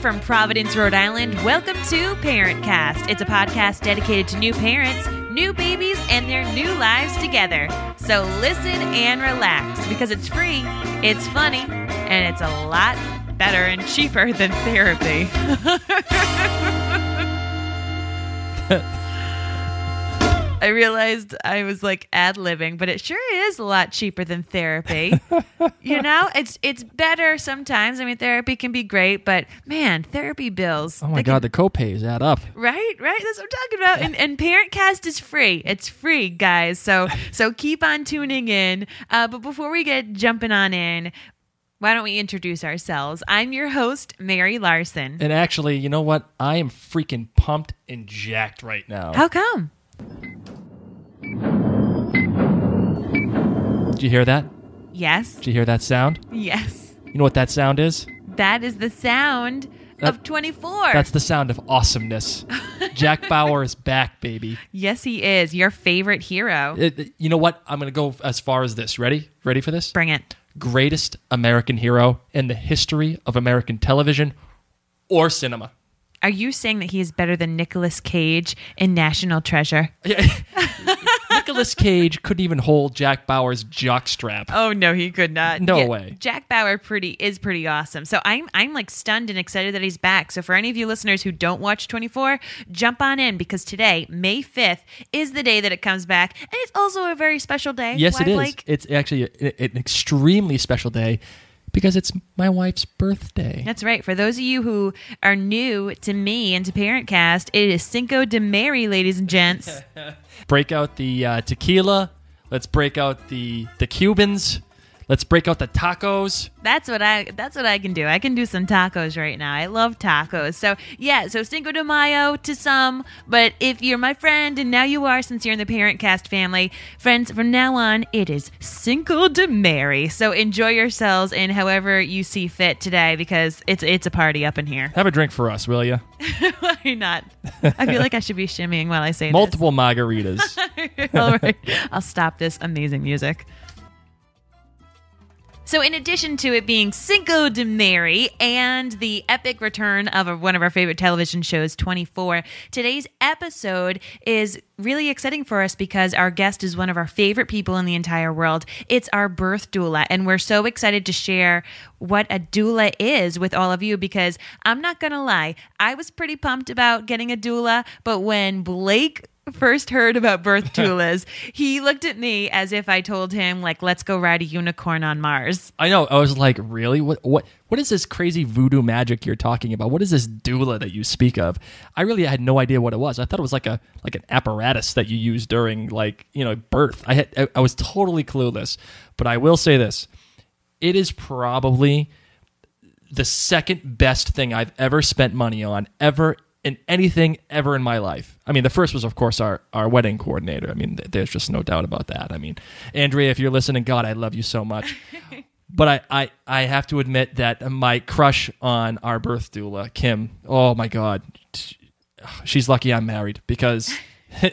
from Providence, Rhode Island. Welcome to ParentCast. It's a podcast dedicated to new parents, new babies, and their new lives together. So listen and relax because it's free, it's funny, and it's a lot better and cheaper than therapy. I realized I was like ad-libbing, but it sure is a lot cheaper than therapy. You know, it's better sometimes. I mean, therapy can be great, but man, therapy bills. Oh my God, the copays add up. Right? That's what I'm talking about. And ParentCast is free. It's free, guys. So keep on tuning in. But before we get jumping on in, why don't we introduce ourselves? I'm your host, Mary Larson. And actually, you know what? I am freaking pumped and jacked right now. How come? Did you hear that? Yes. Did you hear that sound? Yes. You know what that sound is? That is the sound of 24. That's the sound of awesomeness. Jack Bauer is back, baby. Yes, he is. Your favorite hero. You know what? I'm going to go as far as this. Ready? Ready for this? Bring it. Greatest American hero in the history of American television or cinema. Are you saying that he is better than Nicolas Cage in National Treasure? Nicolas Cage couldn't even hold Jack Bauer's jockstrap. Oh no, he could not. No way. Jack Bauer is pretty awesome. So I'm like stunned and excited that he's back. So for any of you listeners who don't watch 24, jump on in because today, May 5th, is the day that it comes back, and it's also a very special day. Yes, Why, it is. Blake? It's actually an extremely special day. Because it's my wife's birthday. That's right. For those of you who are new to me and to ParentCast, it is Cinco de Mayo, ladies and gents. Break out the tequila. Let's break out the Cubans. Let's break out the tacos. That's what I can do. I can do some tacos right now. I love tacos. So yeah, so Cinco de Mayo to some, but if you're my friend, and now you are since you're in the ParentCast family, friends, from now on, it is Cinco de Mayo. So enjoy yourselves in however you see fit today because it's a party up in here. Have a drink for us, will you? Why not? I feel like I should be shimmying while I say Multiple margaritas. All right. I'll stop this amazing music. So in addition to it being Cinco de Mayo and the epic return of one of our favorite television shows, 24, today's episode is really exciting for us because our guest is one of our favorite people in the entire world. It's our birth doula, and we're so excited to share what a doula is with all of you because I'm not going to lie, I was pretty pumped about getting a doula, but when Blake first heard about birth doulas, he looked at me as if I told him, like, let's go ride a unicorn on Mars. I know. I was like, really? What is this crazy voodoo magic you're talking about? What is this doula that you speak of? I really had no idea what it was. I thought it was like an apparatus that you use during birth. I was totally clueless. But I will say this. It is probably the second best thing I've ever spent money on ever in anything ever in my life. I mean, the first was, of course, our wedding coordinator. I mean, there's just no doubt about that. I mean, Andrea, if you're listening, God, I love you so much. But I have to admit that my crush on our birth doula, Kim, oh my God, she's lucky I'm married because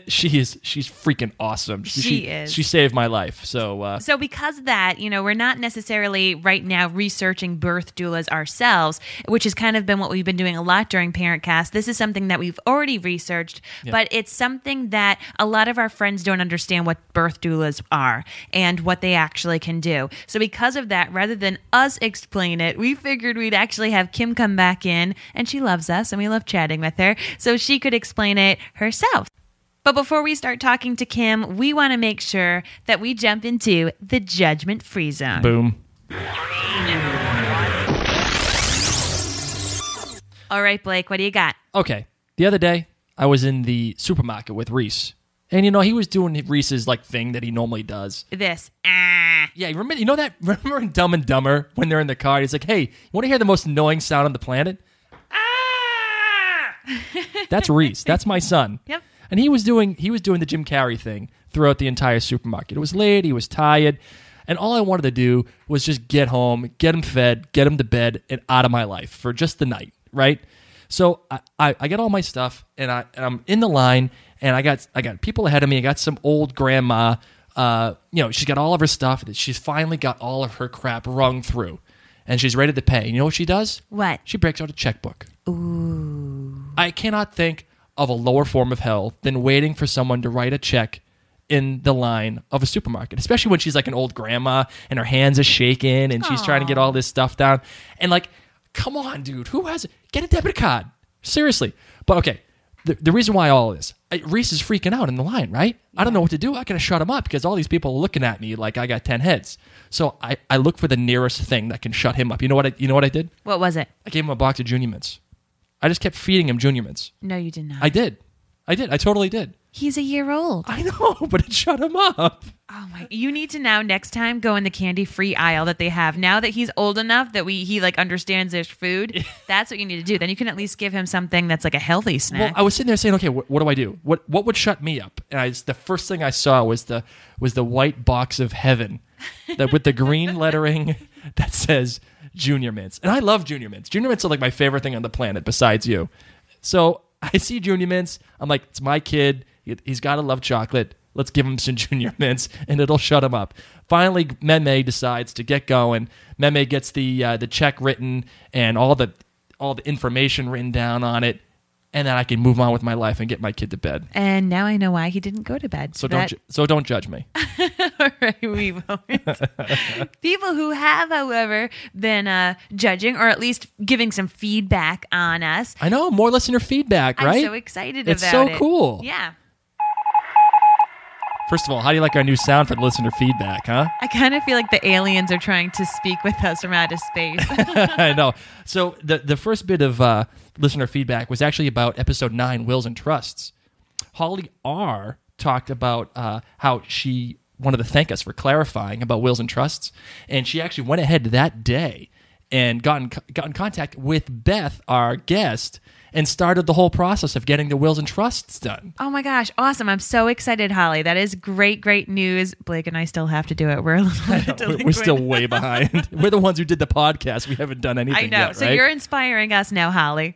she's freaking awesome. She is. She saved my life. So because of that, we're not necessarily right now researching birth doulas ourselves, which has kind of been what we've been doing a lot during ParentCast. This is something that we've already researched, but it's something that a lot of our friends don't understand what birth doulas are and what they actually can do. So because of that, rather than us explain it, we figured we'd actually have Kim come back in, and she loves us and we love chatting with her, so she could explain it herself. But before we start talking to Kim, we want to make sure that we jump into the judgment-free zone. Boom. All right, Blake, what do you got? Okay. The other day, I was in the supermarket with Reese. And, he was doing Reese's, thing that he normally does. This. Yeah, remember in Dumb and Dumber when they're in the car? He's like, hey, you want to hear the most annoying sound on the planet? That's Reese. That's my son. Yep. And he was doing the Jim Carrey thing throughout the entire supermarket. It was late. He was tired. And all I wanted to do was just get home, get him fed, get him to bed, and out of my life for just the night, right? So I get all my stuff, and I'm in the line, and I got people ahead of me. I got some old grandma. She's got all of her stuff. She's finally got all of her crap rung through. and she's ready to pay. You know what she does? What? She breaks out a checkbook. Ooh. I cannot think of a lower form of hell than waiting for someone to write a check in the line of a supermarket, especially when she's like an old grandma and her hands are shaking and she's trying to get all this stuff down. And like, come on, dude, get a debit card. Seriously. But okay, the reason why all this, Reese is freaking out in the line, right? I don't know what to do. I gotta shut him up because all these people are looking at me like I got 10 heads. So I look for the nearest thing that can shut him up. You know what I did? What was it? I gave him a box of Junior Mints. I just kept feeding him Junior Mints. No, you did not. I did. I totally did. He's a year old. I know, but it shut him up. Oh my! You need to now next time go in the candy-free aisle that they have. Now that he's old enough that he like understands there's food, that's what you need to do. Then you can at least give him something that's like a healthy snack. Well, I was sitting there saying, okay, what do I do? What would shut me up? And the first thing I saw was the white box of heaven that with the green lettering that says Junior Mints. And I love Junior Mints. Junior Mints are like my favorite thing on the planet besides you. So I see Junior Mints. I'm like, it's my kid. He's got to love chocolate. Let's give him some Junior Mints, and it'll shut him up. Finally, Meme decides to get going. Meme gets the check written and all the information written down on it, and then I can move on with my life and get my kid to bed. And now I know why he didn't go to bed. So don't judge me. All right, we won't. People who have, however, been judging or at least giving some feedback on us. I know, more listener feedback, right? I'm so excited about it. It's so cool. Yeah. First of all, how do you like our new sound for the listener feedback, huh? I kind of feel like the aliens are trying to speak with us from outer space. I know. So the first bit of listener feedback was actually about episode 9, Wills and Trusts. Holly R. talked about how she wanted to thank us for clarifying about wills and trusts, and she actually went ahead that day and got in contact with Beth, our guest, and started the whole process of getting the wills and trusts done. Oh my gosh, awesome. I'm so excited, Holly. That is great news. Blake and I still have to do it. We're a little delinquent. We're still way behind. We're the ones who did the podcast. We haven't done anything I know. yet, So right? you're inspiring us now, Holly.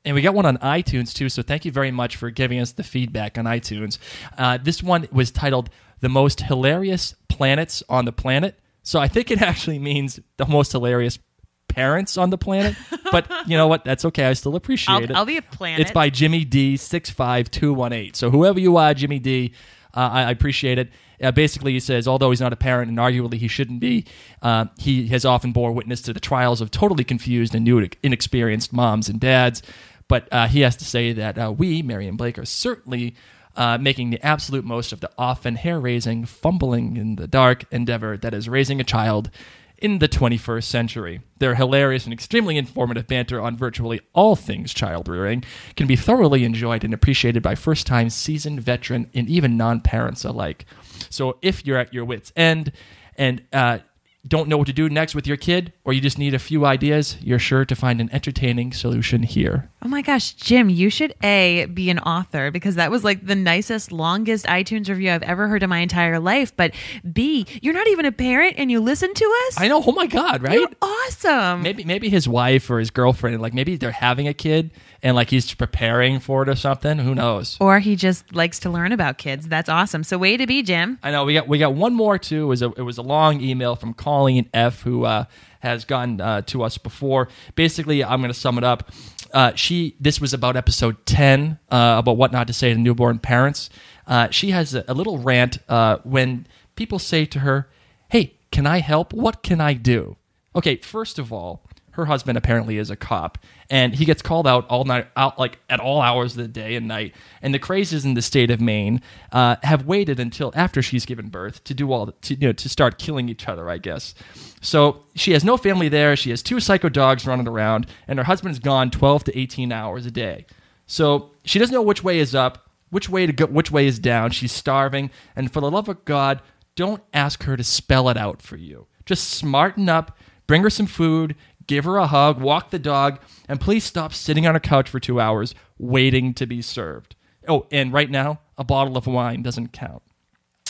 And we got one on iTunes, too, so thank you very much for giving us the feedback on iTunes. This one was titled, The Most Hilarious Planets on the Planet. So I think it actually means the most hilarious parents on the planet, but you know what? That's okay. I still appreciate it. I'll be a planet. It's by Jimmy D 65218. So whoever you are, Jimmy D, I appreciate it. Basically, he says, although he's not a parent and arguably he shouldn't be, he has often bore witness to the trials of totally confused and new, inexperienced moms and dads. But he has to say that we, Mary and Blake, are certainly making the absolute most of the often hair-raising, fumbling in the dark endeavor that is raising a child in the 21st century. Their hilarious and extremely informative banter on virtually all things child rearing can be thoroughly enjoyed and appreciated by first-time, seasoned, veteran, and even non-parents alike. So if you're at your wit's end and don't know what to do next with your kid, or you just need a few ideas, you're sure to find an entertaining solution here. Oh my gosh, Jim, you should A, be an author, because that was like the nicest, longest iTunes review I've ever heard in my entire life. But B, you're not even a parent and you listen to us? I know. Oh my God, right? You're awesome. Maybe his wife or his girlfriend, like maybe they're having a kid and like he's preparing for it or something. Who knows? Or he just likes to learn about kids. That's awesome. So way to be, Jim. I know. We got one more too. It was a long email from Colleen F, who has gotten to us before. Basically, I'm going to sum it up. This was about episode 10 about what not to say to newborn parents. She has a little rant when people say to her, "Hey, can I help? What can I do?" Okay, first of all, her husband apparently is a cop, and he gets called out all night, like at all hours of the day and night. And the crazes in the state of Maine have waited until after she's given birth to do to start killing each other, I guess. So she has no family there. She has 2 psycho dogs running around, and her husband is gone 12 to 18 hours a day. So she doesn't know which way is up, which way to go, which way is down. She's starving, and for the love of God, don't ask her to spell it out for you. Just smarten up, bring her some food, give her a hug, walk the dog, and please stop sitting on her couch for 2 hours waiting to be served. Oh, and right now, a bottle of wine doesn't count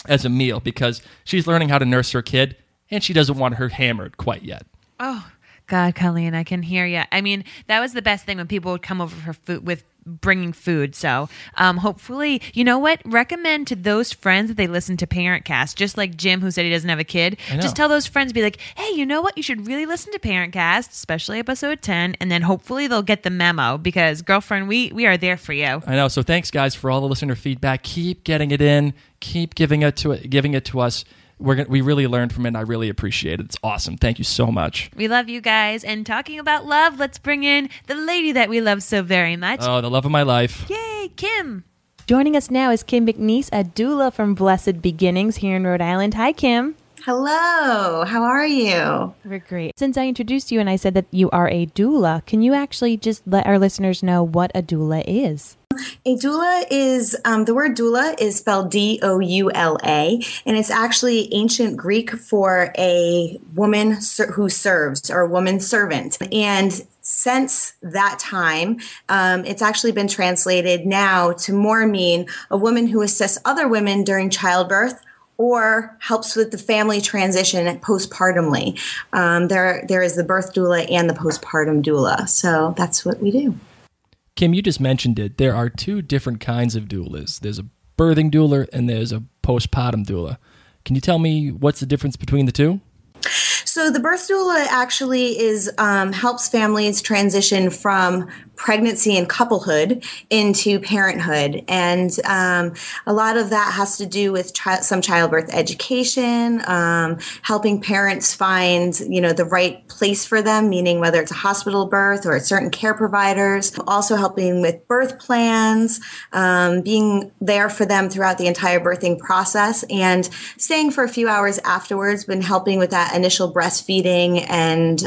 as a meal because she's learning how to nurse her kid, and she doesn't want her hammered quite yet. Oh, God, Colleen, I can hear you. I mean, that was the best thing when people would come over for food with bringing food. So hopefully, you know what? Recommend to those friends that they listen to ParentCast, just like Jim, who said he doesn't have a kid. Just tell those friends, be like, hey, you know what? You should really listen to ParentCast, especially episode 10, and then hopefully they'll get the memo, because girlfriend, we are there for you. I know. So thanks, guys, for all the listener feedback. Keep getting it in. Keep giving it to us. We really learned from it, and I really appreciate it. It's awesome. Thank you so much. We love you guys. And talking about love, let's bring in the lady that we love so very much. Oh, the love of my life. Yay, Kim. Joining us now is Kim McNiece, a doula from Blessed Beginnings here in Rhode Island. Hi, Kim. Hello. How are you? We're great. Since I introduced you and I said that you are a doula, can you actually just let our listeners know what a doula is? A doula is, the word doula is spelled D-O-U-L-A, and it's actually ancient Greek for a woman who serves, or a woman servant. And since that time, it's actually been translated now to more mean a woman who assists other women during childbirth or helps with the family transition postpartumly. There is the birth doula and the postpartum doula. So that's what we do. Kim, you just mentioned it. There are two different kinds of doulas. There's a birthing doula and there's a postpartum doula. Can you tell me what's the difference between the two? So the birth doula actually is helps families transition from pregnancy and couplehood into parenthood. And a lot of that has to do with some childbirth education, helping parents find, the right place for them, meaning whether it's a hospital birth or certain care providers, also helping with birth plans, being there for them throughout the entire birthing process, and staying for a few hours afterwards, been helping with that initial breastfeeding, and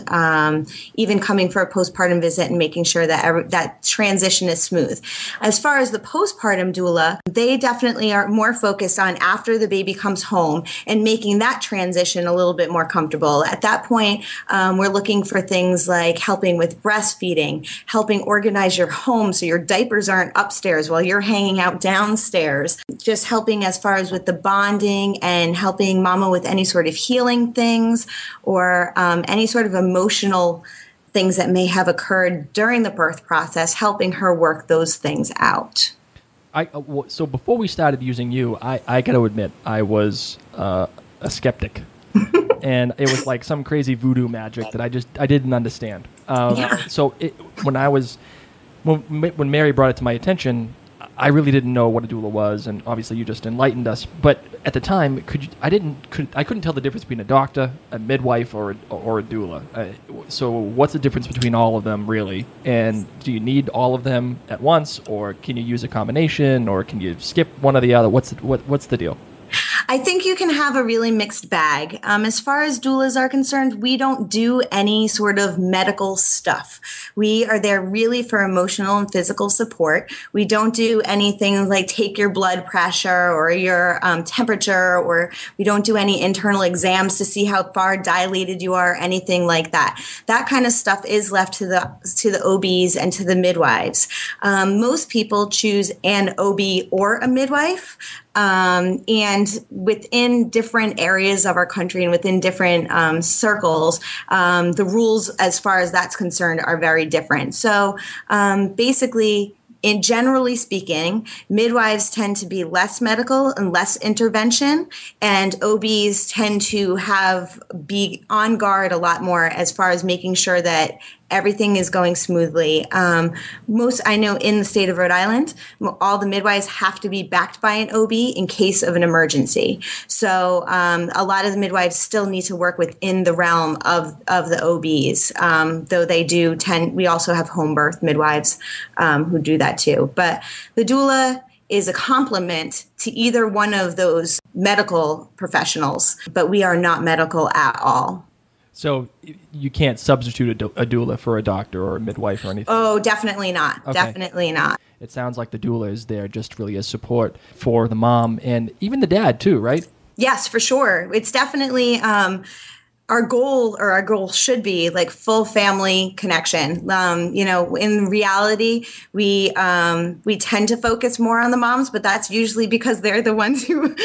even coming for a postpartum visit and making sure that that transition is smooth. As far as the postpartum doula, they definitely are more focused on after the baby comes home and making that transition a little bit more comfortable. At that point, we're looking for things like helping with breastfeeding, helping organize your home so your diapers aren't upstairs while you're hanging out downstairs, just helping as far as with the bonding and helping mama with any sort of healing things or any sort of emotional things that may have occurred during the birth process, helping her work those things out. So before we started using you, I got to admit, I was a skeptic. And it was like some crazy voodoo magic that I didn't understand. So when Mary brought it to my attention, I really didn't know what a doula was, and obviously you just enlightened us. But at the time, I couldn't tell the difference between a doctor, a midwife, or a doula. So what's the difference between all of them, really? And do you need all of them at once, or can you use a combination, or can you skip one or the other? What's the deal? I think you can have a really mixed bag. As far as doulas are concerned, we don't do any sort of medical stuff. We are there really for emotional and physical support. We don't do anything like take your blood pressure or your temperature, or we don't do any internal exams to see how far dilated you are, anything like that. That kind of stuff is left to the OBs and to the midwives. Most people choose an OB or a midwife. And within different areas of our country and within different circles, the rules as far as that's concerned are very different. So basically, generally speaking, midwives tend to be less medical and less intervention, and OBs tend to be on guard a lot more as far as making sure that everything is going smoothly. I know in the state of Rhode Island, all the midwives have to be backed by an OB in case of an emergency. So a lot of the midwives still need to work within the realm of the OBs, though we also have home birth midwives who do that too. But the doula is a complement to either one of those medical professionals, but we are not medical at all. So you can't substitute a doula for a doctor or a midwife or anything? Oh, definitely not. Okay. Definitely not. It sounds like the doula is there just really as support for the mom and even the dad too, right? Yes, for sure. It's definitely our goal should be like full family connection. In reality, we tend to focus more on the moms, but that's usually because they're the ones who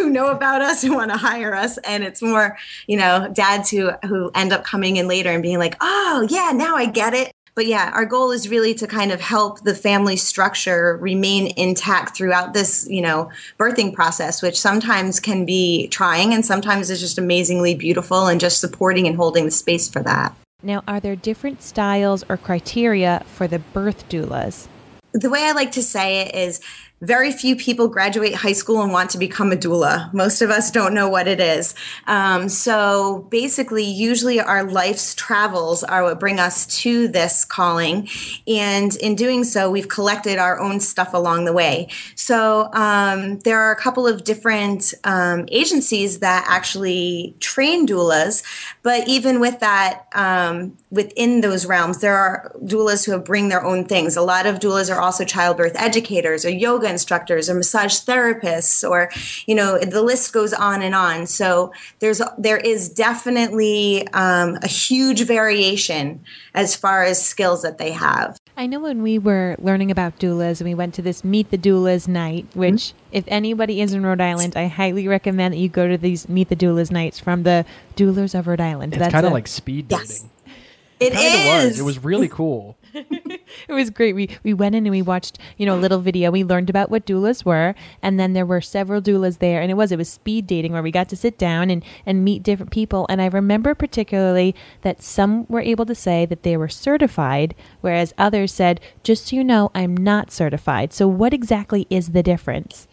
know about us and want to hire us. And it's more, dads who end up coming in later and being like, oh yeah, now I get it. But yeah, our goal is really to kind of help the family structure remain intact throughout this, birthing process, which sometimes can be trying and sometimes is just amazingly beautiful, and just supporting and holding the space for that. Now, are there different styles or criteria for the birth doulas? The way I like to say it is, very few people graduate high school and want to become a doula. Most of us don't know what it is. So basically, usually our life's travels are what bring us to this calling. And in doing so, we've collected our own stuff along the way. So there are a couple of different agencies that actually train doulas. But even with that, within those realms, there are doulas who bring their own things. A lot of doulas are also childbirth educators or yoga instructors or massage therapists, or, the list goes on and on. So there is definitely a huge variation as far as skills that they have. I know when we were learning about doulas and we went to this Meet the Doulas night, which if anybody is in Rhode Island, I highly recommend that you go to these Meet the Doulas nights from the Doulas of Rhode Island. It's kind of like speed dating. Yes. It is. It was really cool. It was great. We went in and we watched, a little video. We learned about what doulas were, and then there were several doulas there, and it was speed dating where we got to sit down and meet different people. And I remember particularly that some were able to say that they were certified, whereas others said, just so you know, I'm not certified. So what exactly is the difference?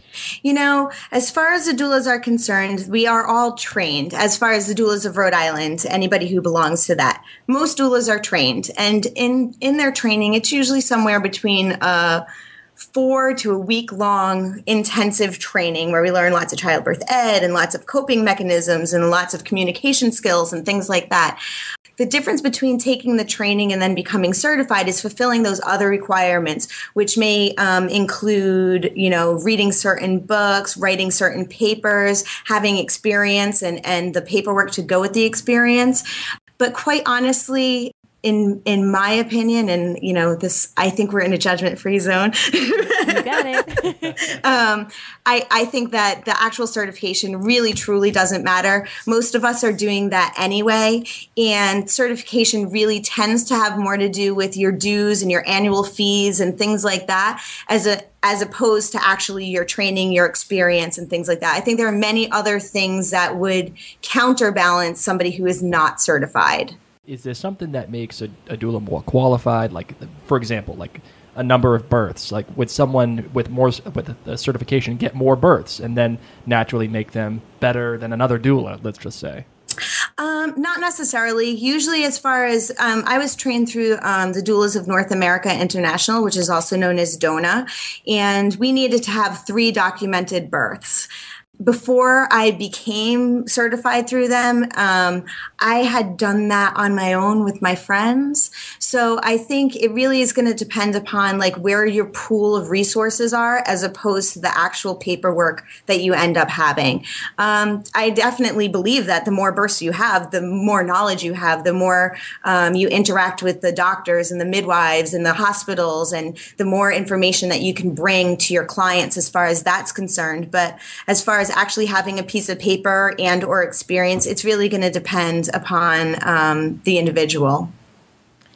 As far as the doulas are concerned, we are all trained. As far as the doulas of Rhode Island, anybody who belongs to that, most doulas are trained. And in their training, it's usually somewhere between 4 to a week long intensive training where we learn lots of childbirth ed and lots of coping mechanisms and lots of communication skills and things like that. The difference between taking the training and then becoming certified is fulfilling those other requirements, which may include, reading certain books, writing certain papers, having experience and the paperwork to go with the experience. But quite honestly, in my opinion, and this, I think we're in a judgment-free zone. You got it. I think that the actual certification really truly doesn't matter. Most of us are doing that anyway, and certification really tends to have more to do with your dues and your annual fees and things like that, as opposed to actually your training, your experience, and things like that. I think there are many other things that would counterbalance somebody who is not certified. Is there something that makes a doula more qualified? Like, for example, like a number of births, like would someone with the certification get more births and then naturally make them better than another doula, let's just say? Not necessarily. Usually, as far as I was trained through the Doulas of North America International, which is also known as DONA, and we needed to have 3 documented births. Before I became certified through them, I had done that on my own with my friends. So I think it really is going to depend upon where your pool of resources are as opposed to the actual paperwork that you end up having. I definitely believe that the more births you have, the more knowledge you have, the more you interact with the doctors and the midwives and the hospitals, and the more information that you can bring to your clients as far as that's concerned. But as far as actually having a piece of paper and or experience, it's really going to depend upon the individual.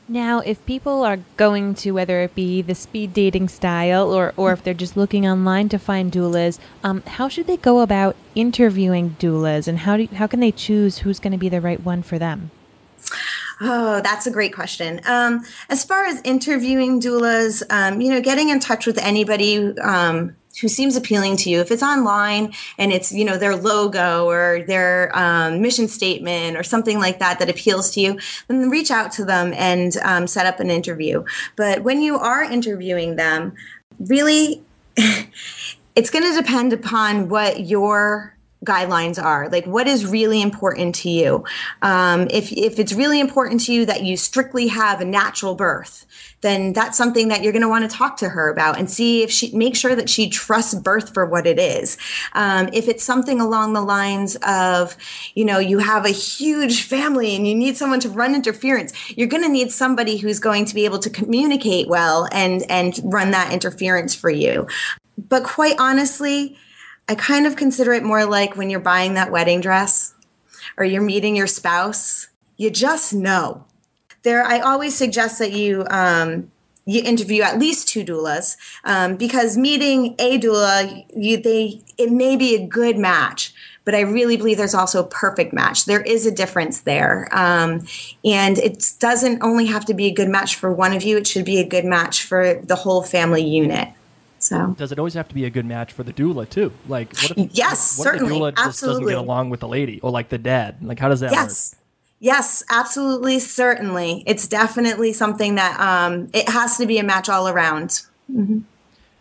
Now, if people are going to, whether it be the speed dating style or if they're just looking online to find doulas, how should they go about interviewing doulas, and how can they choose who's going to be the right one for them? Oh, that's a great question. As far as interviewing doulas, getting in touch with anybody who seems appealing to you. If it's online and it's, their logo or their mission statement or something like that appeals to you, then reach out to them and set up an interview. But when you are interviewing them, really, it's going to depend upon what your guidelines are. What is really important to you? If it's really important to you that you strictly have a natural birth, then that's something that you're going to want to talk to her about and see if make sure that she trusts birth for what it is. If it's something along the lines of, you have a huge family and you need someone to run interference, you're going to need somebody who's going to be able to communicate well and run that interference for you. But quite honestly, I kind of consider it more like when you're buying that wedding dress or you're meeting your spouse, you just know. I always suggest that you interview at least 2 doulas, because meeting a doula, it may be a good match, but I really believe there's also a perfect match. There is a difference there. And it doesn't only have to be a good match for one of you. It should be a good match for the whole family unit. So, does it always have to be a good match for the doula too? Like, what if, yes, what certainly, if the doula just absolutely doesn't get along with the lady, or like the dad? Like, how does that work? Yes, absolutely, certainly. It's definitely something that it has to be a match all around. Mm-hmm.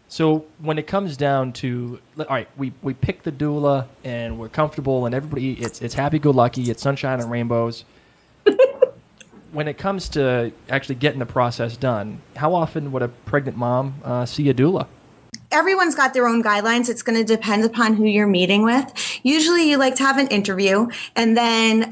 So when it comes down to, all right, we pick the doula and we're comfortable and everybody, it's happy-go-lucky, it's sunshine and rainbows. When it comes to actually getting the process done, how often would a pregnant mom see a doula? Everyone's got their own guidelines. It's going to depend upon who you're meeting with. Usually you like to have an interview, and then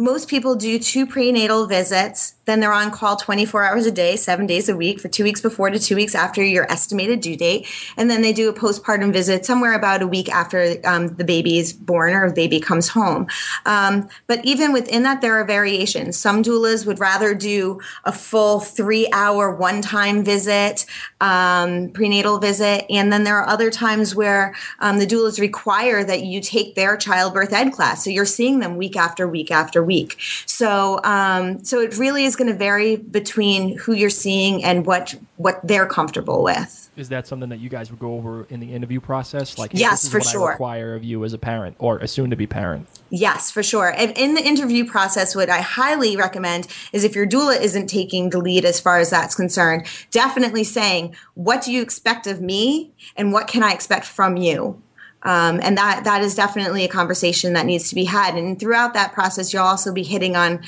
most people do 2 prenatal visits. Then they're on call 24 hours a day, 7 days a week, for 2 weeks before to 2 weeks after your estimated due date. And then they do a postpartum visit somewhere about a week after the baby is born or the baby comes home. But even within that, there are variations. Some doulas would rather do a full 3-hour one-time visit, prenatal visit. And then there are other times where the doulas require that you take their childbirth ed class. So you're seeing them week after week after week. So it really is going to vary between who you're seeing and what they're comfortable with. Is that something that you guys would go over in the interview process? Like, yes, this is for what sure. I require of you as a parent or a soon-to-be parent. Yes, for sure. And in the interview process, what I highly recommend is, if your doula isn't taking the lead as far as that's concerned, definitely saying, what do you expect of me and what can I expect from you? And that is definitely a conversation that needs to be had. And throughout that process, you'll also be hitting on,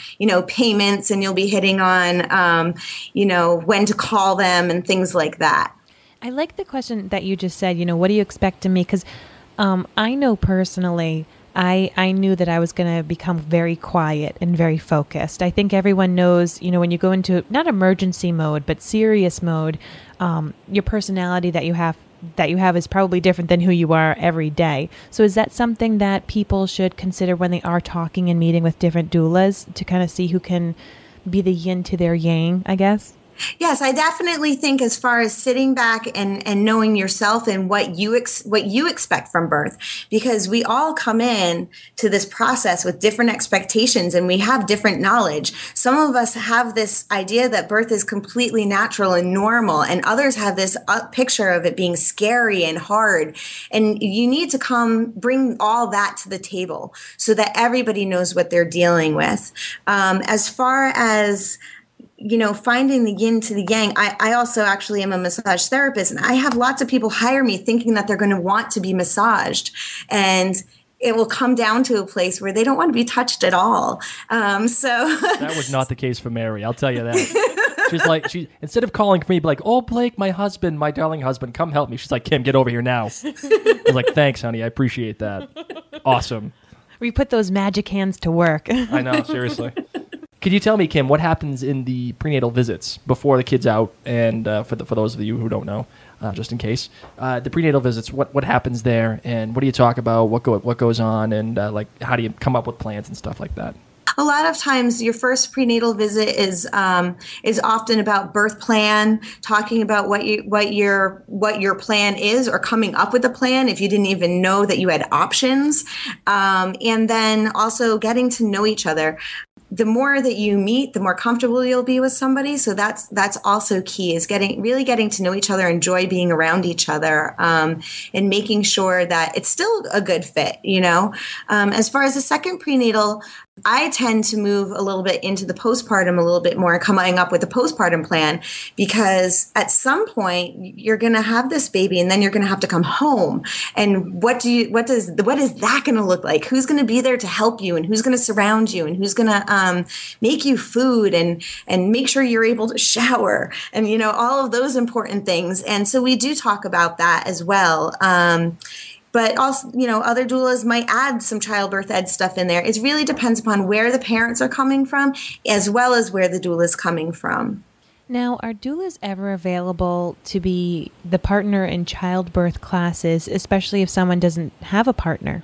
payments, and you'll be hitting on, when to call them and things like that. I like the question that you just said, what do you expect of me? Because I know personally, I knew that I was going to become very quiet and very focused. I think everyone knows, when you go into not emergency mode, but serious mode, your personality that you have is probably different than who you are every day. So is that something that people should consider when they are talking and meeting with different doulas, to kind of see who can be the yin to their yang, I guess? Yes, I definitely think, as far as sitting back and knowing yourself and what you expect from birth, because we all come in to this process with different expectations and we have different knowledge. Some of us have this idea that birth is completely natural and normal, and others have this picture of it being scary and hard. And you need to bring all that to the table so that everybody knows what they're dealing with. As far as finding the yin to the yang. I also actually am a massage therapist, and I have lots of people hire me thinking that they're going to want to be massaged, and it will come down to a place where they don't want to be touched at all. That was not the case for Mary. I'll tell you that. She's like, instead of calling for me, be like, "Oh, Blake, my husband, my darling husband, come help me." She's like, "Kim, get over here now." I was like, "Thanks, honey. I appreciate that. Awesome." We put those magic hands to work. I know, seriously. Could you tell me, Kim, what happens in the prenatal visits before the kid's out? And for those of you who don't know, just in case, the prenatal visits, what happens there, and what do you talk about? What goes on, and how do you come up with plans and stuff like that? A lot of times your first prenatal visit is often about birth plan, talking about what your plan is, or coming up with a plan if you didn't even know that you had options, and then also getting to know each other. The more that you meet, the more comfortable you'll be with somebody. So that's also key, is really getting to know each other, enjoy being around each other, and making sure that it's still a good fit, As far as the second prenatal, I tend to move a little bit into the postpartum a little bit more, coming up with a postpartum plan, because at some point you're going to have this baby and then you're going to have to come home. And what is that going to look like? Who's going to be there to help you, and who's going to surround you, and who's going to make you food and make sure you're able to shower, and, all of those important things. And so we do talk about that as well. But also, other doulas might add some childbirth ed stuff in there. It really depends upon where the parents are coming from, as well as where the doula is coming from. Now, are doulas ever available to be the partner in childbirth classes, especially if someone doesn't have a partner?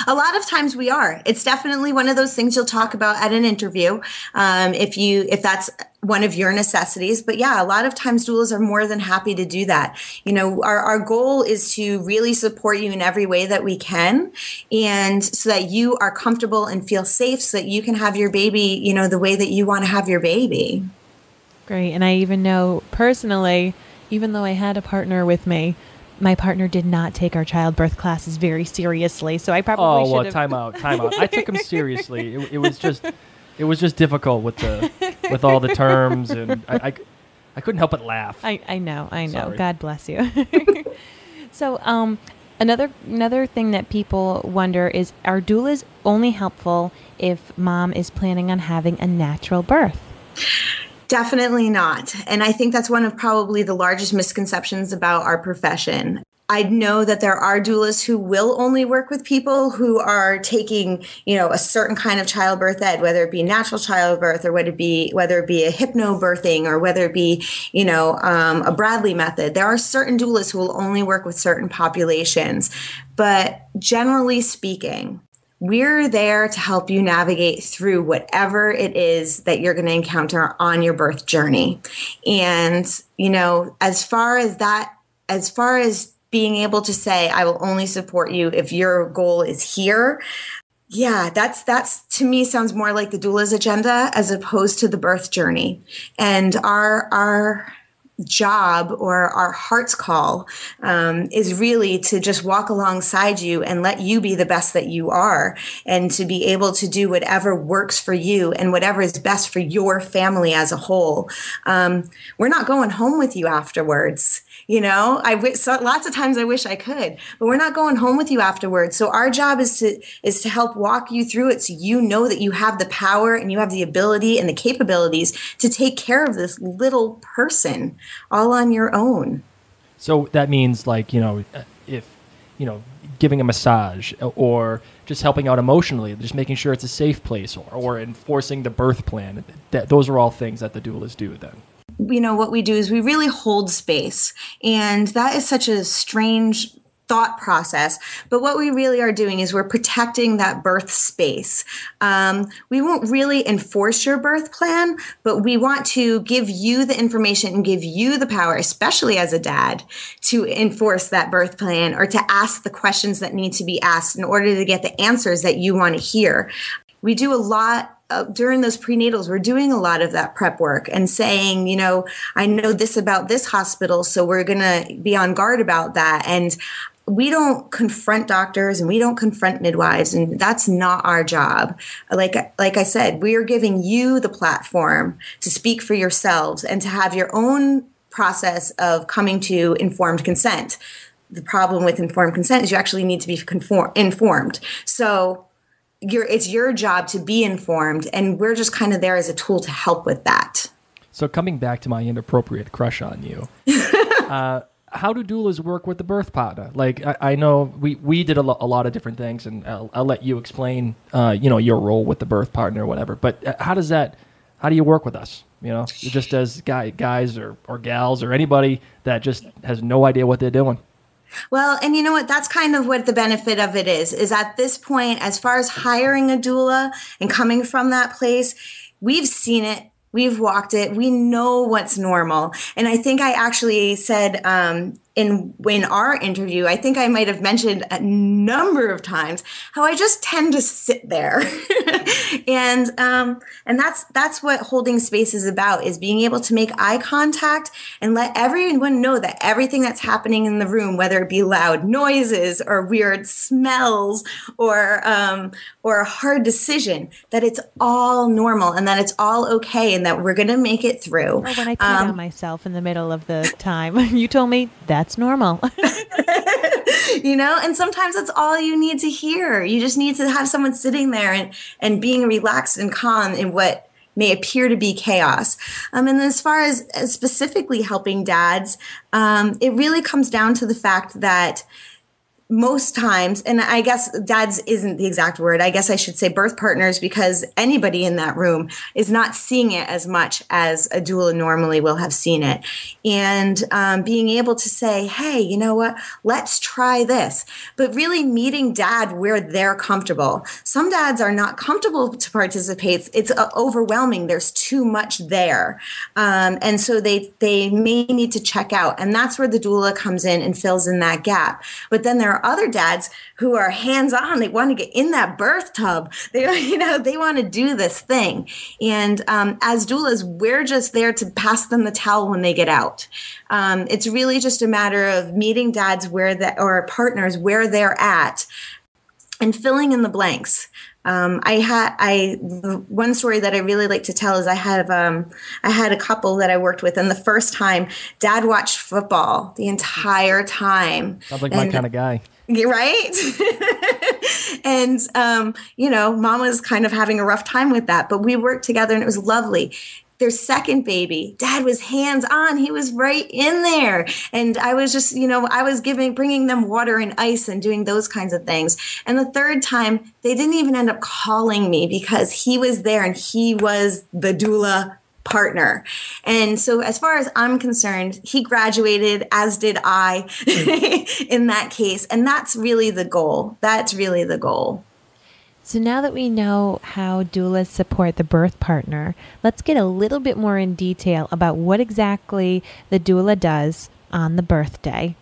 A lot of times we are. It's definitely one of those things you'll talk about at an interview, if that's one of your necessities. But yeah, a lot of times doulas are more than happy to do that. You know, our goal is to really support you in every way that we can, and so that you are comfortable and feel safe, so that you can have your baby, you know, the way that you want to have your baby. Great. And I even know personally, even though I had a partner with me, my partner did not take our childbirth classes very seriously. So I probably should have. Time out. I took them seriously. It was just difficult with all the terms, and I couldn't help but laugh. I know. Sorry. God bless you. So another thing that people wonder is, are doulas only helpful if mom is planning on having a natural birth? Definitely not. And I think that's one of probably the largest misconceptions about our profession. I know that there are doulas who will only work with people who are taking, you know, a certain kind of childbirth ed, whether it be natural childbirth or whether it be a hypnobirthing or whether it be, you know, a Bradley method. There are certain doulas who will only work with certain populations. But generally speaking, we're there to help you navigate through whatever it is that you're going to encounter on your birth journey. And, you know, as far as being able to say, I will only support you if your goal is here. Yeah, that's to me sounds more like the doula's agenda as opposed to the birth journey. And our job, or our heart's call, is really to just walk alongside you and let you be the best that you are, and to be able to do whatever works for you and whatever is best for your family as a whole. We're not going home with you afterwards. You know, lots of times I wish I could, but we're not going home with you afterwards. So our job is to help walk you through it, so you know that you have the power and you have the ability and the capabilities to take care of this little person all on your own. So that means, like, you know, if, you know, giving a massage or just helping out emotionally, just making sure it's a safe place, or enforcing the birth plan, those are all things that the doulas do then. You know, what we do is we really hold space. And that is such a strange thought process. But what we really are doing is we're protecting that birth space. We won't really enforce your birth plan, but we want to give you the information and give you the power, especially as a dad, to enforce that birth plan, or to ask the questions that need to be asked in order to get the answers that you want to hear. We do a lot during those prenatals. We're doing a lot of that prep work and saying, you know, I know this about this hospital, so we're going to be on guard about that. And we don't confront doctors and we don't confront midwives, and that's not our job. Like I said, we are giving you the platform to speak for yourselves and to have your own process of coming to informed consent. The problem with informed consent is you actually need to be informed. So it's your job to be informed, and we're just kind of there as a tool to help with that. So coming back to my inappropriate crush on you, how do doulas work with the birth partner? Like, I know we did a lot of different things, and I'll let you explain, you know, your role with the birth partner or whatever. But how do you work with us? You know, just as guys or gals or anybody that just has no idea what they're doing. Well, and you know what? That's kind of what the benefit of it is at this point, as far as hiring a doula and coming from that place, we've seen it. We've walked it. We know what's normal. And I think I actually said in our interview, I think I might have mentioned a number of times how I just tend to sit there. and that's what holding space is about, is being able to make eye contact and let everyone know that everything that's happening in the room, whether it be loud noises or weird smells or a hard decision, that it's all normal and that it's all okay and that we're going to make it through. Or when I put on myself in the middle of the time, you told me that's normal. You know, and sometimes that's all you need to hear. You just need to have someone sitting there and being relaxed and calm in what may appear to be chaos. And as far as specifically helping dads, it really comes down to the fact that most times, and I guess dads isn't the exact word, I guess I should say birth partners, because anybody in that room is not seeing it as much as a doula normally will have seen it. And being able to say, hey, you know what, let's try this. But really meeting dad where they're comfortable. Some dads are not comfortable to participate. It's overwhelming. There's too much there. And so they may need to check out. And that's where the doula comes in and fills in that gap. But then there are other dads who are hands-on. They want to get in that birth tub. They want to do this thing. And as doulas, we're just there to pass them the towel when they get out. It's really just a matter of meeting dads or partners where they're at and filling in the blanks. One story that I really like to tell is I had a couple that I worked with, and the first time dad watched football the entire time. Sounds like my kind of guy. Right? And, mom was kind of having a rough time with that, but we worked together and it was lovely. Their second baby, dad was hands on. He was right in there. And I was just, I was bringing them water and ice and doing those kinds of things. And the third time, they didn't even end up calling me because he was there and he was the doula partner. And so as far as I'm concerned, he graduated, as did I in that case. And that's really the goal. So now that we know how doulas support the birth partner, let's get a little bit more in detail about what exactly the doula does on the birthday.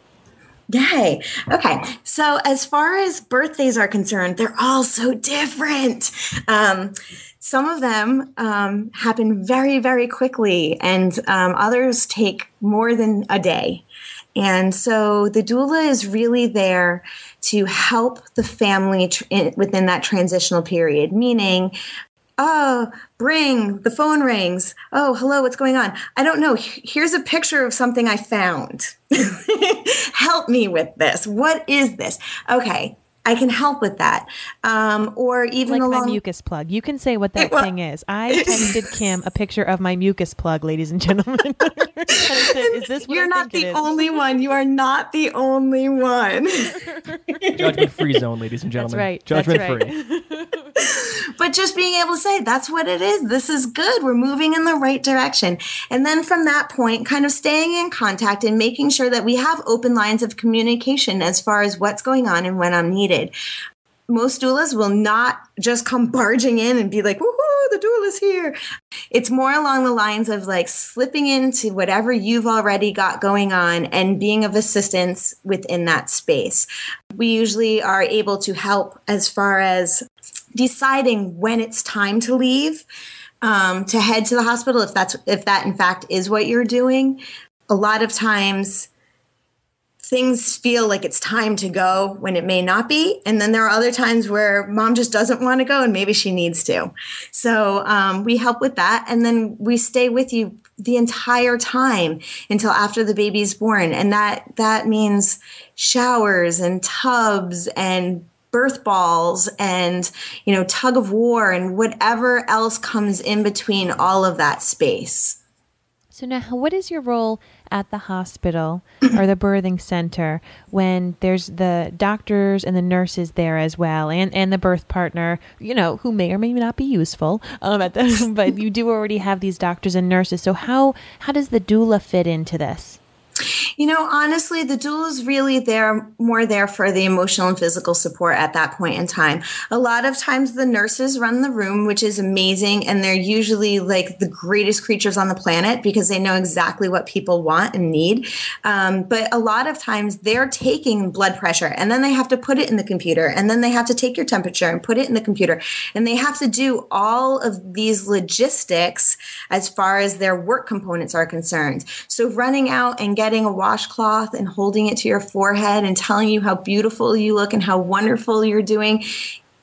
Yay. Okay. So as far as birthdays are concerned, they're all so different. Some of them happen very, very quickly, and others take more than a day. And so the doula is really there to help the family within that transitional period, meaning, the phone rings. Oh, hello, what's going on? I don't know. Here's a picture of something I found. Help me with this. What is this? Okay. I can help with that. Or even like my mucus plug. You can say what that thing is. I texted Kim a picture of my mucus plug, ladies and gentlemen. Is this what You're not the only one. You are not the only one. Judgment free zone, ladies and gentlemen. That's right. Judgment free. But just being able to say, that's what it is. This is good. We're moving in the right direction. And then from that point, kind of staying in contact and making sure that we have open lines of communication as far as what's going on and when I'm needed. Most doulas will not just come barging in and be like, woohoo, the doula's here. It's more along the lines of like slipping into whatever you've already got going on and being of assistance within that space. We usually are able to help as far as deciding when it's time to leave, to head to the hospital, if that in fact is what you're doing. A lot of times things feel like it's time to go when it may not be. And then there are other times where mom just doesn't want to go and maybe she needs to. So we help with that. And then we stay with you the entire time until after the baby's born. And that means showers and tubs and birth balls and, tug of war and whatever else comes in between all of that space. So now, what is your role at the hospital or the birthing center when there's the doctors and the nurses there as well, and the birth partner, who may or may not be useful, but you do already have these doctors and nurses. So how does the doula fit into this? Honestly, the doula is really more there for the emotional and physical support at that point in time. A lot of times the nurses run the room, which is amazing. And they're usually like the greatest creatures on the planet because they know exactly what people want and need. But a lot of times they're taking blood pressure and then they have to put it in the computer, and then they have to take your temperature and put it in the computer. And they have to do all of these logistics as far as their work components are concerned. So running out and getting a washcloth and holding it to your forehead and telling you how beautiful you look and how wonderful you're doing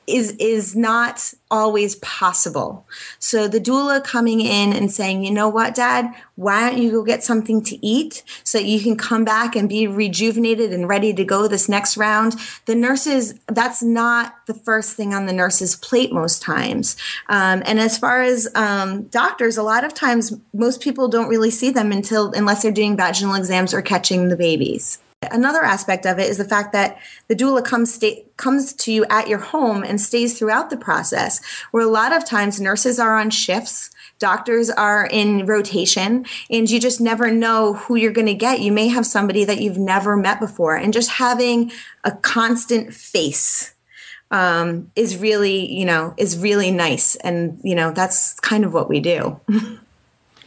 is not always possible. So the doula coming in and saying, you know what, Dad, why don't you go get something to eat so that you can come back and be rejuvenated and ready to go this next round. The nurses, that's not the first thing on the nurse's plate most times. And as far as doctors, a lot of times most people don't really see them unless they're doing vaginal exams or catching the babies. Another aspect of it is the fact that the doula comes to you at your home and stays throughout the process, where a lot of times nurses are on shifts, doctors are in rotation, and you just never know who you're going to get. You may have somebody that you've never met before, and just having a constant face is really nice. And, that's kind of what we do.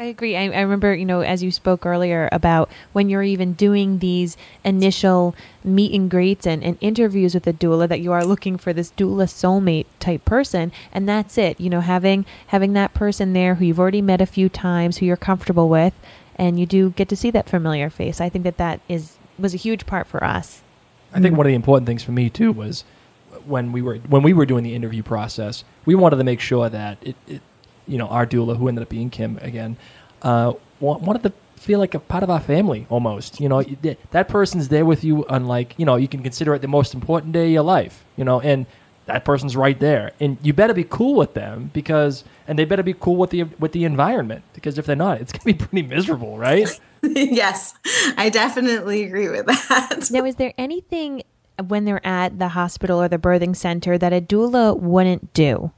I agree. I remember, as you spoke earlier about when you're even doing these initial meet and greets and interviews with a doula, that you are looking for this doula soulmate type person. And that's it, having that person there who you've already met a few times, who you're comfortable with, and you do get to see that familiar face. I think that was a huge part for us. I think one of the important things for me too was when we were doing the interview process, we wanted to make sure that our doula, who ended up being Kim again, wanted to feel like a part of our family almost. That person's there with you on, you can consider it the most important day of your life, and that person's right there. And you better be cool with them and they better be cool with the environment, because if they're not, it's going to be pretty miserable, right? Yes, I definitely agree with that. Now, is there anything when they're at the hospital or the birthing center that a doula wouldn't do?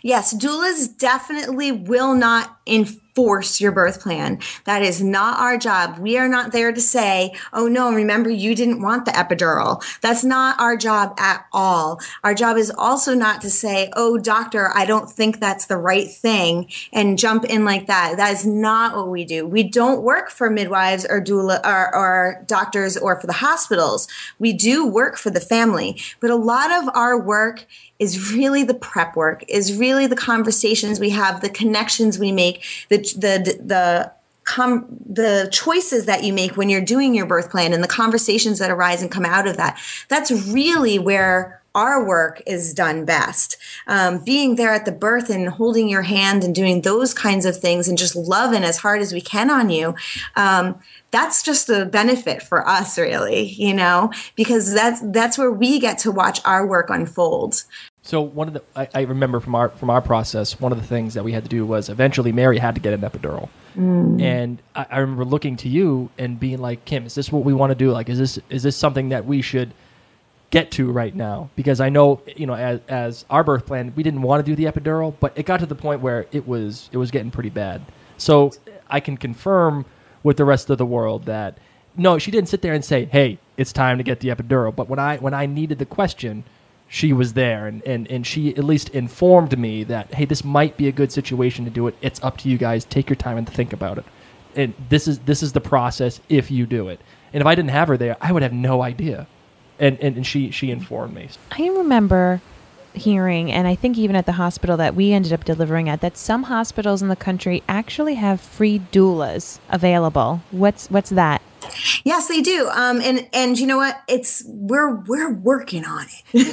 Yes, doulas definitely will not enforce your birth plan. That is not our job. We are not there to say, oh no, remember you didn't want the epidural. That's not our job at all. Our job is also not to say, oh doctor, I don't think that's the right thing, and jump in like that. That is not what we do. We don't work for midwives or doula or doctors or for the hospitals. We do work for the family, but a lot of our work is really the prep work, is really the conversations we have, the connections we make, the choices that you make when you're doing your birth plan, and the conversations that arise and come out of that. That's really where our work is done best. Being there at the birth and holding your hand and doing those kinds of things and just loving as hard as we can on you. That's just a benefit for us, really, because that's where we get to watch our work unfold. So I remember from our process, one of the things that we had to do was eventually Mary had to get an epidural. And I remember looking to you and being like, Kim, is this what we want to do? Like, is this something that we should get to right now? Because I know, as our birth plan, we didn't want to do the epidural, but it got to the point where it was getting pretty bad. So I can confirm with the rest of the world that no, she didn't sit there and say, hey, it's time to get the epidural. But when I needed the question, she was there, and she at least informed me that, hey, this might be a good situation to do it. It's up to you guys. Take your time and think about it. And this is the process if you do it. And if I didn't have her there, I would have no idea. And she informed me. I remember hearing, and I think even at the hospital that we ended up delivering at, that some hospitals in the country actually have free doulas available. What's that? Yes, they do. And you know what? We're working on it.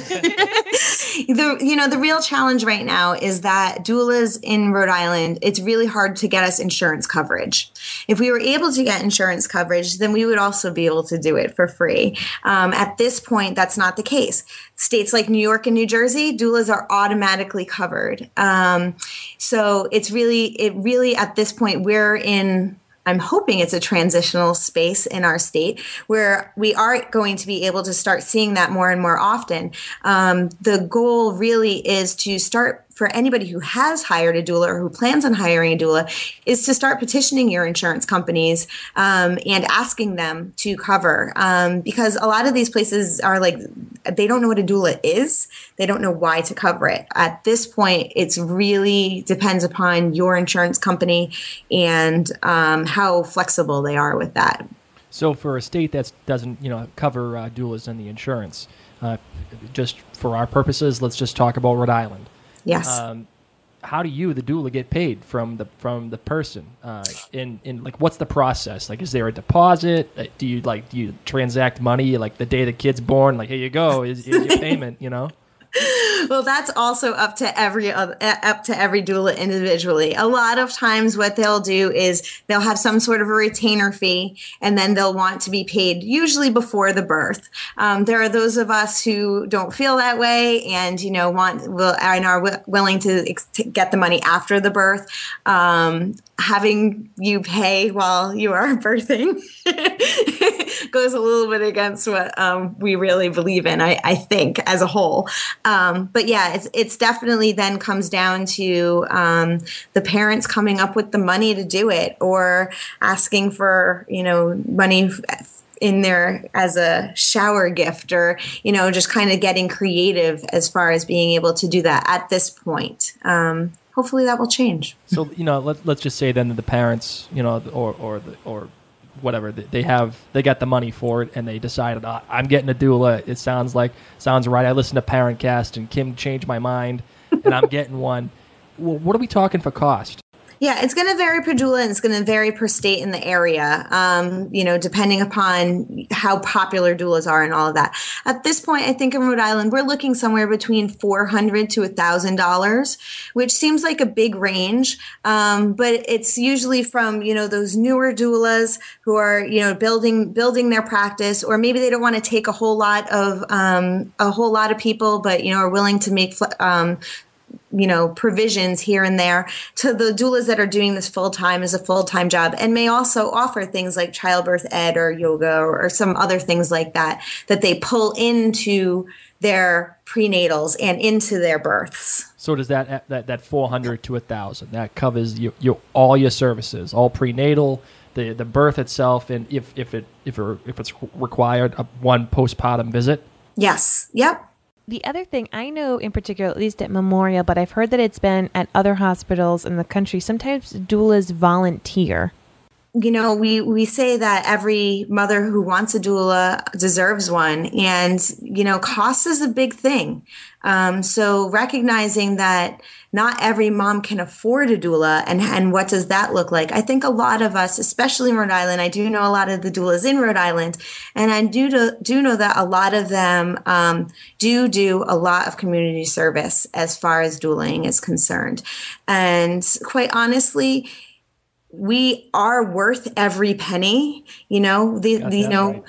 The real challenge right now is that doulas in Rhode Island, it's really hard to get us insurance coverage. If we were able to get insurance coverage, then we would also be able to do it for free. At this point, that's not the case. States like New York and New Jersey, doulas are automatically covered. So it really at this point, I'm hoping it's a transitional space in our state where we are going to be able to start seeing that more and more often. The goal really is to start, for anybody who has hired a doula or who plans on hiring a doula, is to start petitioning your insurance companies and asking them to cover. Because a lot of these places are like, they don't know what a doula is. They don't know why to cover it. At this point, it's really depends upon your insurance company and how flexible they are with that. So for a state that doesn't, cover doulas and the insurance, just for our purposes, let's just talk about Rhode Island. Yes. How do you, the doula, get paid from the person? In like, what's the process? Like, is there a deposit? Do you transact money like the day the kid's born? Like, here you go, is your payment? Well, that's also up to every doula individually. A lot of times what they'll do is they'll have some sort of a retainer fee, and then they'll want to be paid usually before the birth. There are those of us who don't feel that way and, are willing to get the money after the birth. Having you pay while you are birthing goes a little bit against what we really believe in, I think, as a whole. But yeah, it's definitely then comes down to the parents coming up with the money to do it, or asking for, money in there as a shower gift, or, just kind of getting creative as far as being able to do that at this point. Hopefully that will change. So, let's just say then that the parents, or whatever, they got the money for it, and they decided, I'm getting a doula. It sounds right. I listened to ParentCast, and Kim changed my mind, and I'm getting one. Well, what are we talking for cost? Yeah, it's going to vary per doula, and it's going to vary per state in the area, depending upon how popular doulas are and all of that. At this point, I think in Rhode Island, we're looking somewhere between $400 to $1,000, which seems like a big range. But it's usually from, those newer doulas who are, building their practice, or maybe they don't want to take a whole lot of people, but, are willing to make provisions here and there, to the doulas that are doing this full-time as a full-time job, and may also offer things like childbirth ed or yoga or some other things like that they pull into their prenatals and into their births. So does that $400 to $1,000, that covers all your services, all prenatal, the birth itself, and if it's required, one postpartum visit? Yes. Yep. The other thing I know in particular, at least at Memorial, but I've heard that it's been at other hospitals in the country, sometimes doulas volunteer. We say that every mother who wants a doula deserves one. And, cost is a big thing. So recognizing that not every mom can afford a doula, and what does that look like? I think a lot of us, especially in Rhode Island, I do know a lot of the doulas in Rhode Island, and I do know that a lot of them do a lot of community service as far as doulaing is concerned. And quite honestly, we are worth every penny, right.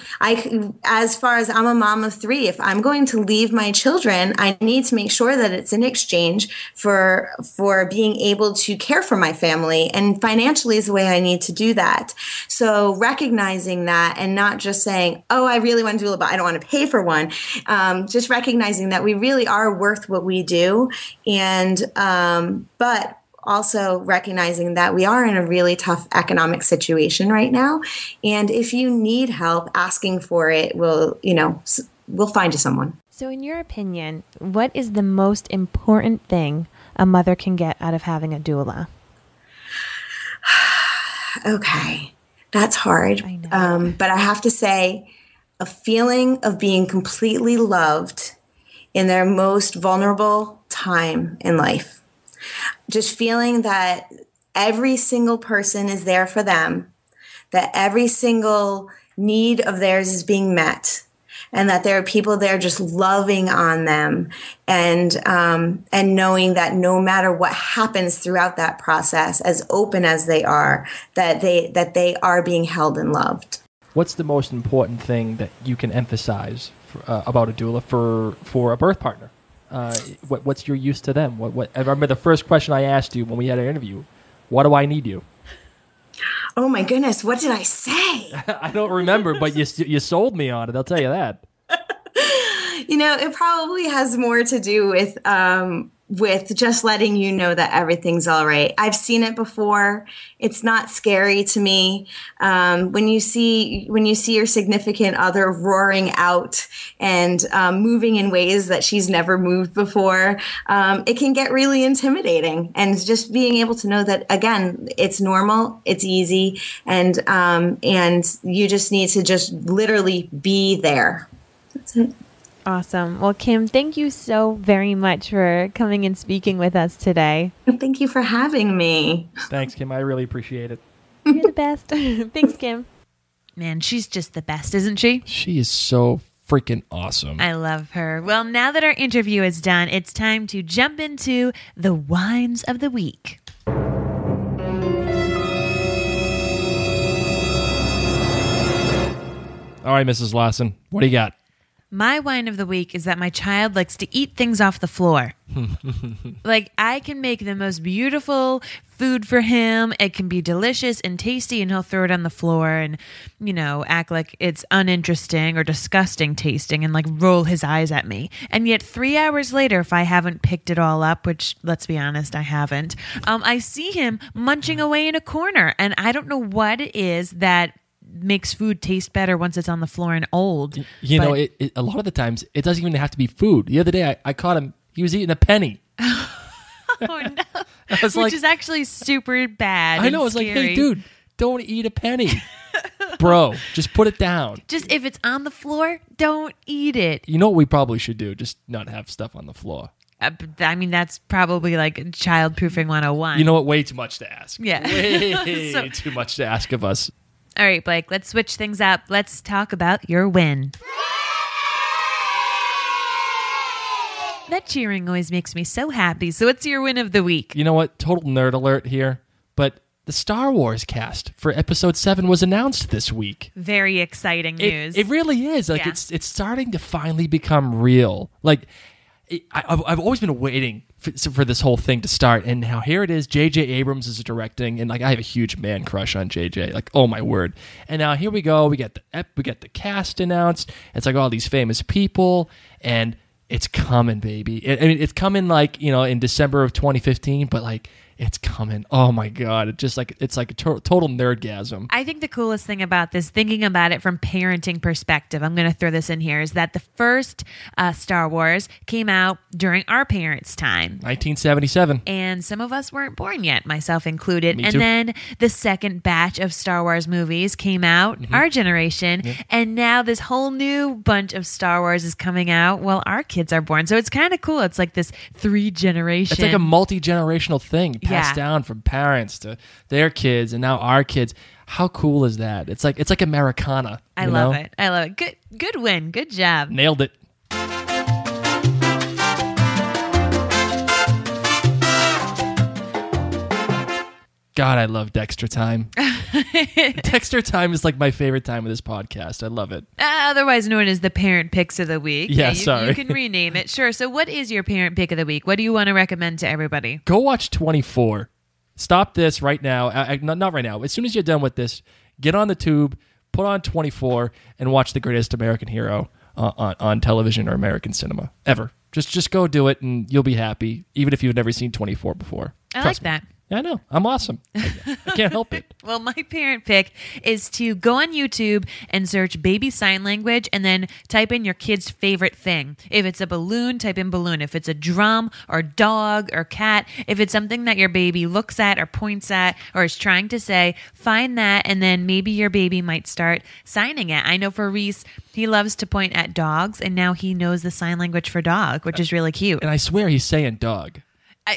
As far as I'm a mom of 3, if I'm going to leave my children, I need to make sure that it's in exchange for being able to care for my family, and financially is the way I need to do that. So recognizing that, and not just saying, oh, I really want to do it, but I don't want to pay for one. Just recognizing that we really are worth what we do. And, but also recognizing that we are in a really tough economic situation right now. And if you need help, asking for it we'll find you someone. So in your opinion, what is the most important thing a mother can get out of having a doula? Okay, that's hard. I know. But I have to say, a feeling of being completely loved in their most vulnerable time in life. Just feeling that every single person is there for them, that every single need of theirs is being met, and that there are people there just loving on them, and knowing that no matter what happens throughout that process, as open as they are, that they are being held and loved. What's the most important thing that you can emphasize about a doula for a birth partner? What's your use to them? I remember the first question I asked you when we had an interview. What do I need you? Oh my goodness, what did I say? I don't remember, but you sold me on it. I'll tell you that. It probably has more to do with just letting you know that everything's all right. I've seen it before. It's not scary to me. When you see your significant other roaring out and moving in ways that she's never moved before, it can get really intimidating. And just being able to know that, again, it's normal, it's easy, and you just need to just literally be there. That's it. Awesome. Well, Kim, thank you so very much for coming and speaking with us today. Thank you for having me. Thanks, Kim. I really appreciate it. You're the best. Thanks, Kim. Man, she's just the best, isn't she? She is so freaking awesome. I love her. Well, now that our interview is done, it's time to jump into the wines of the week. All right, Mrs. Lawson, what do you got? My wine of the week is that my child likes to eat things off the floor. Like, I can make the most beautiful food for him. It can be delicious and tasty, and he'll throw it on the floor and, act like it's uninteresting or disgusting tasting and, like, roll his eyes at me. And yet 3 hours later, if I haven't picked it all up, which, let's be honest, I haven't, I see him munching away in a corner. And I don't know what it is that makes food taste better once it's on the floor and old. A lot of the times it doesn't even have to be food. The other day I caught him, he was eating a penny. Oh no. Which is actually super bad. I know. It's like, hey dude, don't eat a penny. Bro, just put it down. Just if it's on the floor, don't eat it. You know what we probably should do? Just not have stuff on the floor. That's probably like child-proofing 101. You know what? Way too much to ask. Yeah. Way too much to ask of us. All right, Blake, let's switch things up. Let's talk about your win. That cheering always makes me so happy. So what's your win of the week? You know what? Total nerd alert here. But the Star Wars cast for Episode 7 was announced this week. Very exciting news. It really is. Like, it's starting to finally become real. Like, I've always been waiting for this whole thing to start, and now here it is. J.J. Abrams is directing, and like I have a huge man crush on J.J. Like, oh my word! And now here we go. We get the cast announced. It's like all these famous people, and it's coming, baby. It's coming like in December of 2015, but like. It's coming. Oh my God. It's like a total nerdgasm. I think the coolest thing about this, thinking about it from parenting perspective, I'm going to throw this in here, is that the first Star Wars came out during our parents' time. 1977. And some of us weren't born yet, myself included. Me and too. then the second batch of Star Wars movies came out, our generation. Yeah. And now this whole new bunch of Star Wars is coming out while our kids are born. So it's kind of cool. It's like this 3-generation. It's like a multi-generational thing. Passed down from parents to their kids and now our kids. How cool is that? It's like Americana. I love it. Good win. Good job. Nailed it. God, I love Dexter time. Dexter time is like my favorite time of this podcast. I love it. Otherwise known as the parent picks of the week. Yeah, sorry. You can rename it. Sure. So what is your parent pick of the week? What do you want to recommend to everybody? Go watch 24. Stop this right now. Not right now. As soon as you're done with this, get on the tube, put on 24, and watch The Greatest American Hero on television or American cinema. Ever. Just go do it, and you'll be happy, even if you've never seen 24 before. I like that. I know. I'm awesome. I can't help it. Well, my parent pick is to go on YouTube and search baby sign language and then type in your kid's favorite thing. If it's a balloon, type in balloon. If it's a drum or dog or cat, if it's something that your baby looks at or points at or is trying to say, find that, and then maybe your baby might start signing it. I know for Reese, he loves to point at dogs, and now he knows the sign language for dog, which is really cute. And I swear he's saying dog.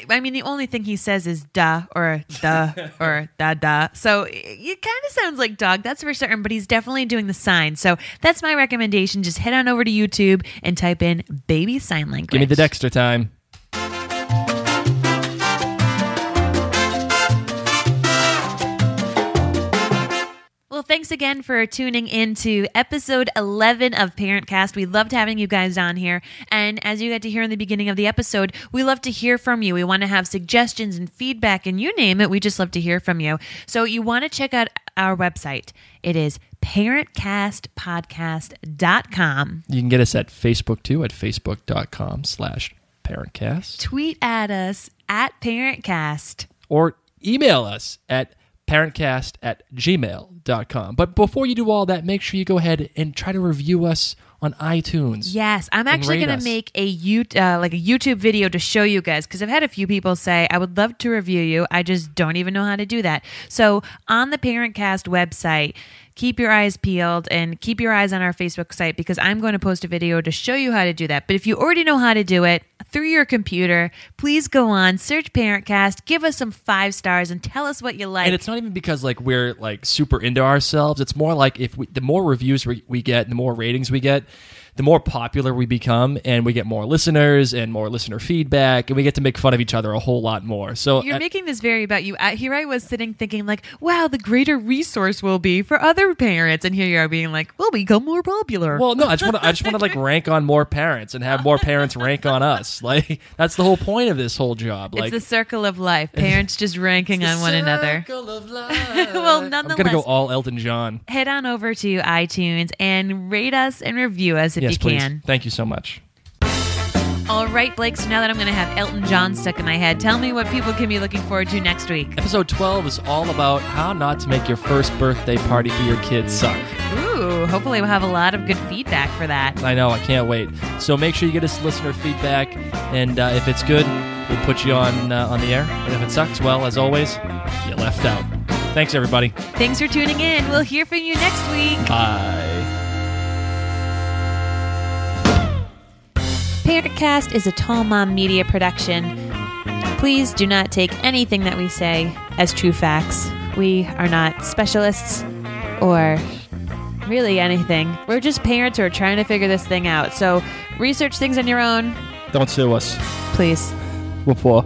I mean, the only thing he says is duh or duh or da. So it kind of sounds like dog, that's for certain, but he's definitely doing the sign. So that's my recommendation. Just head on over to YouTube and type in baby sign language. Give me the Dexter time. Well, thanks again for tuning in to episode 11 of ParentCast. We loved having you guys on here. And as you got to hear in the beginning of the episode, we love to hear from you. We want to have suggestions and feedback, and you name it, we just love to hear from you. So you want to check out our website. It is ParentCastPodcast.com. You can get us at Facebook too, at facebook.com/ParentCast. Tweet at us at ParentCast. Or email us at parentcast@gmail.com. But before you do all that, make sure you go ahead and try to review us on iTunes. Yes, I'm actually going to make a YouTube video to show you guys, because I've had a few people say, I would love to review you. I just don't even know how to do that. So on the ParentCast website, keep your eyes peeled and keep your eyes on our Facebook site, because I'm going to post a video to show you how to do that. But if you already know how to do it through your computer, please go on, search ParentCast, give us some 5 stars, and tell us what you like. And it's not even because like we're like super into ourselves. It's more like the more reviews we get, the more ratings we get, the more popular we become, and we get more listeners and more listener feedback, and we get to make fun of each other a whole lot more. So you're making this very about you. Here I was sitting thinking like, wow, the greater resource will be for other parents, and here you are being like, we'll become more popular. Well, no, I just want to like rank on more parents and have more parents rank on us. Like that's the whole point of this whole job. Like it's the circle of life. Parents just ranking on one another. Circle of life. Well, nonetheless, I'm gonna go all Elton John. Head on over to iTunes and rate us and review us if you please. can. Thank you so much. All right, Blake, so now that I'm going to have Elton John stuck in my head, tell me what people can be looking forward to next week. Episode 12 is all about how not to make your first birthday party for your kids suck. Ooh, hopefully we'll have a lot of good feedback for that. I know, I can't wait. So make sure you get us listener feedback, and if it's good, we'll put you on the air. And if it sucks, well, as always, you left out. Thanks, everybody. Thanks for tuning in. We'll hear from you next week. Bye. ParentCast is a Tall Mom Media production. Please do not take anything that we say as true facts. We are not specialists or really anything. We're just parents who are trying to figure this thing out. So research things on your own. Don't sue us. Please. Woof woof.